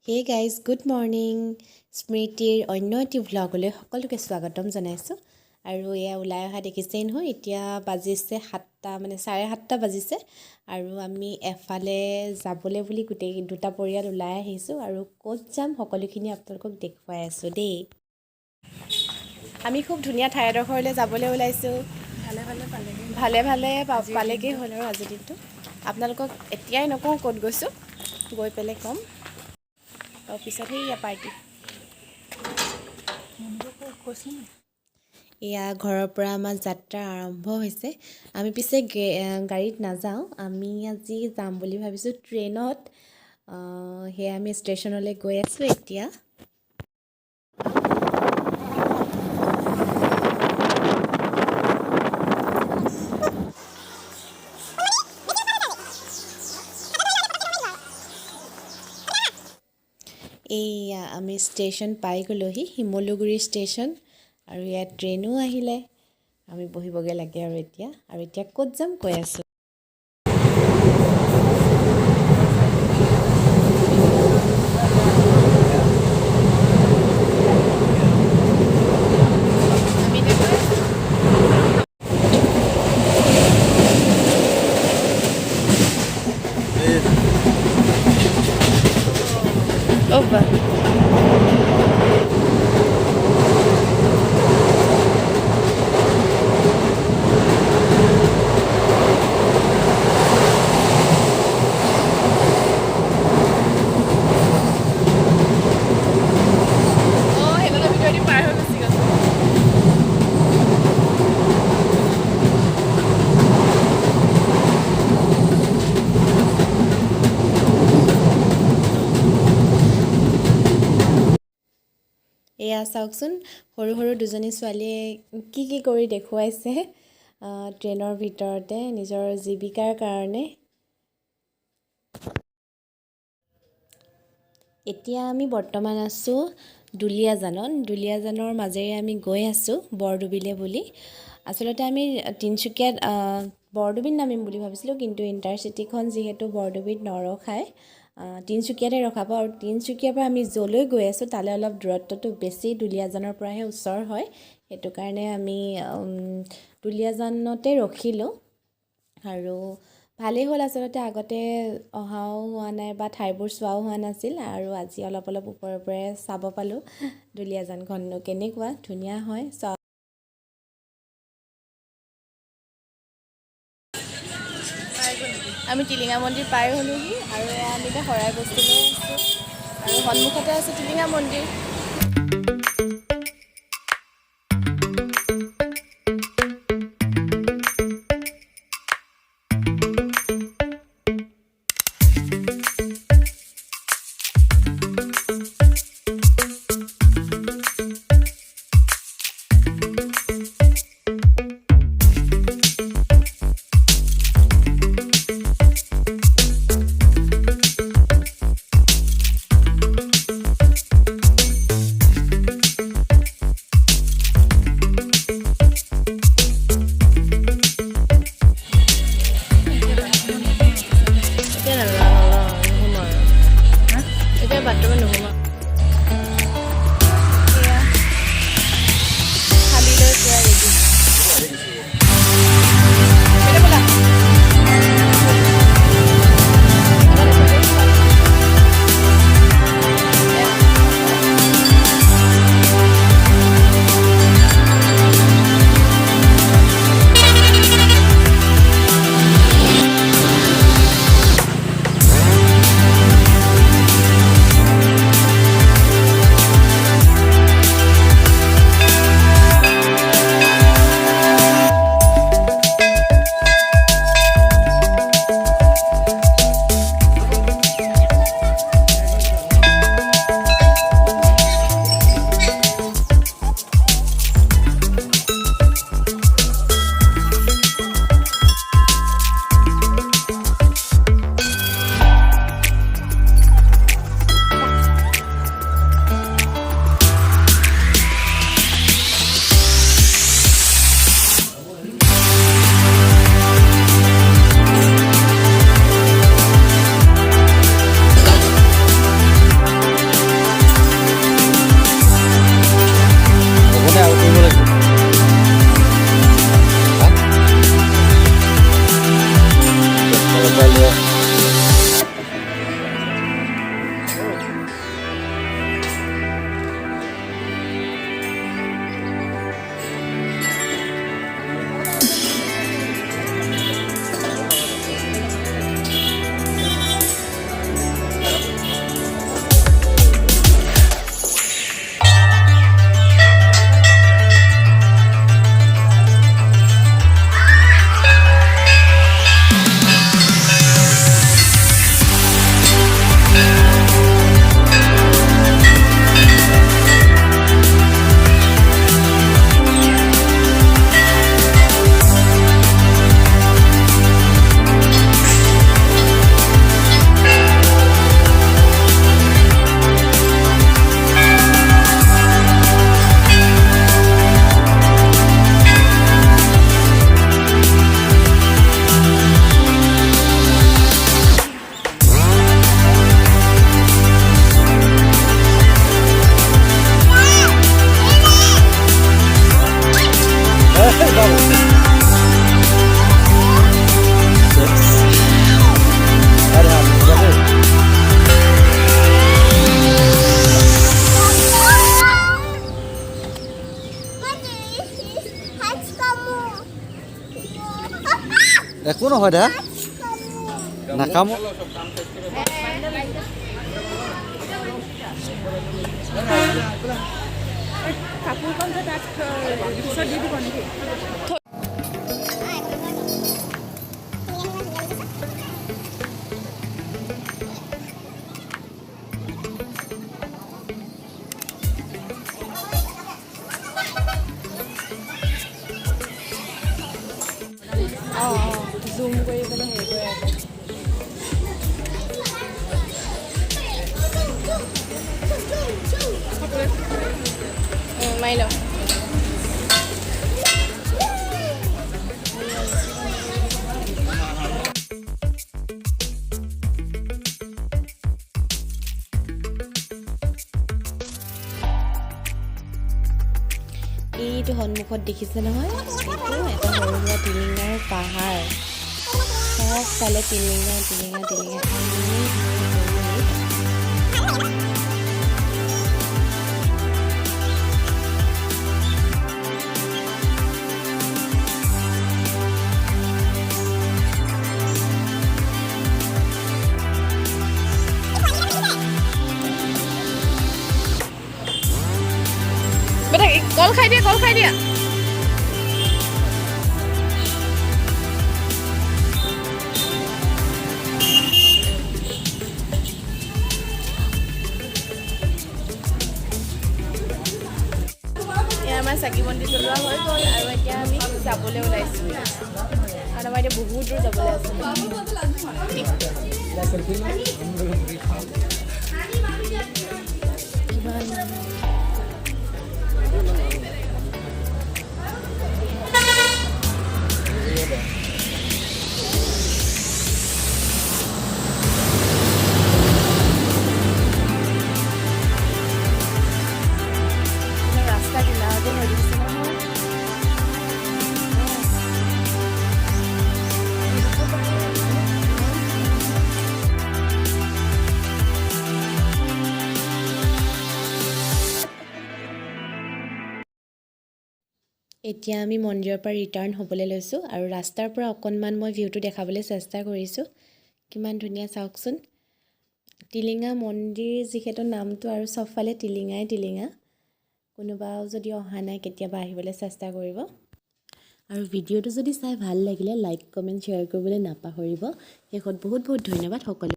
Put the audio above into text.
hey guys good morning স্মৃতিৰ অন্য এটি ভ্লগলৈ সকলোকে স্বাগতম জনাইছোঁ আৰু এয়া ওলাই অহা দেখিছেই নহয় এতিয়া বাজিছে 7টা মানে 7:30 বাজিছে আৰু আমি এফালে যাবলৈ বুলি গোটেই দুটা পৰিয়াল ওলাই আহিছোঁ আৰু ক'ত যাম সকলোখিনি আপোনালোকক দেখুৱাই আছোঁ দেই আমি খুব ধুনীয়া ঠাই এডোখৰলৈ যাবলৈ ওলাইছোঁ ভালে পালেগৈ হ'ল আৰু আজিৰ দিনটো আপোনালোকক এতিয়াই নকওঁ ক'ত গৈছোঁ গৈ পেলাই ক'ম তাৰপিছত সেইয়া পাৰ্টি এয়া ঘৰৰ পৰা আমাৰ যাত্ৰা আৰম্ভ হৈছে আমি পিছে গাড়ীত নাযাওঁ আমি আজি যাম বুলি ভাবিছোঁ ট্ৰেইনত সেয়া আমি ষ্টেচনলৈ গৈ আছোঁ এতিয়া এইয়া আমি ষ্টেচন পাই গ'লোহি শিমলুগুৰি ষ্টেচন আৰু ইয়াত ট্ৰেইনো আহিলে আমি বহিবগৈ লাগে আৰু এতিয়া ক'ত যাম কৈ আছোঁ এয়া চাওকচোন সৰু দুজনী ছোৱালীয়ে কি কৰি দেখুৱাইছে ট্ৰেইনৰ ভিতৰতে নিজৰ জীৱিকাৰ কাৰণে এতিয়া আমি বৰ্তমান আছোঁ দুলীয়াজানৰ মাজেৰে আমি গৈ আছোঁ বৰডুবিলে বুলি আচলতে আমি তিনিচুকীয়াত বৰডুবিত নামিম বুলি ভাবিছিলোঁ কিন্তু ইণ্টাৰচিটিখন যিহেতু বৰডুবিত নৰখায় তিনিচুকীয়াতে ৰখাব আৰু তিনিচুকীয়াৰ পৰা আমি য'লৈ গৈ আছোঁ তালৈ অলপ দূৰত্বটো বেছি দুলীয়াজানৰ পৰাহে ওচৰ হয় সেইটো কাৰণে আমি দুলীয়াজানতে ৰখিলোঁ আৰু ভালেই হ'ল আচলতে আগতে অহাও হোৱা নাই বা ঠাইবোৰ চোৱাও হোৱা নাছিল আৰু আজি অলপ ওপৰে চাব পালোঁ দুলীয়াজানখননো কেনেকুৱা ধুনীয়া হয় আমি টিলিঙা মন্দিৰ পাৰ হ'লোহি আৰু আমি এতিয়া শৰাই বস্তু লৈ আছোঁ আৰু সন্মুখতে আছে টিলিঙা মন্দিৰ একো নহয় দা নাকামো কাপোৰখন যে তাত পিছত দি দিব নেকি জুম কৰি পেলাই হেৰি কৰে মাৰি লওঁ এইটো সন্মুখত দেখিছে নহয় এইটো এটা সৰু সুৰা টিলিঙাৰ পাহাৰ চবফালে টিলিঙা টিলিঙা টিলিঙা বেটা কল খাই দিয়া কল খাই দিয়া আমাৰ চাকি বন্তি জ্বলোৱা হৈ গ'ল আৰু এতিয়া আমি যাবলৈ ওলাইছোঁ কাৰণ আমাৰ এতিয়া বহুত দূৰ যাবলৈ আছে ৰাস্তা কিনাৰতে হৈ দিছে নহয় এতিয়া আমি মন্দিৰৰ পৰা ৰিটাৰ্ণ হ'বলৈ লৈছোঁ আৰু ৰাস্তাৰ পৰা অকণমান মই ভিউটো দেখাবলৈ চেষ্টা কৰিছোঁ কিমান ধুনীয়া চাওকচোন টিলিঙা মন্দিৰ যিহেতু নামটো আৰু চবফালে টিলিঙাই টিলিঙা কোনোবাও যদি অহা নাই কেতিয়াবা আহিবলৈ চেষ্টা কৰিব আৰু ভিডিঅ'টো যদি চাই ভাল লাগিলে লাইক কমেণ্ট শ্বেয়াৰ কৰিবলৈ নাপাহৰিব শেষত বহুত বহুত ধন্যবাদ সকলো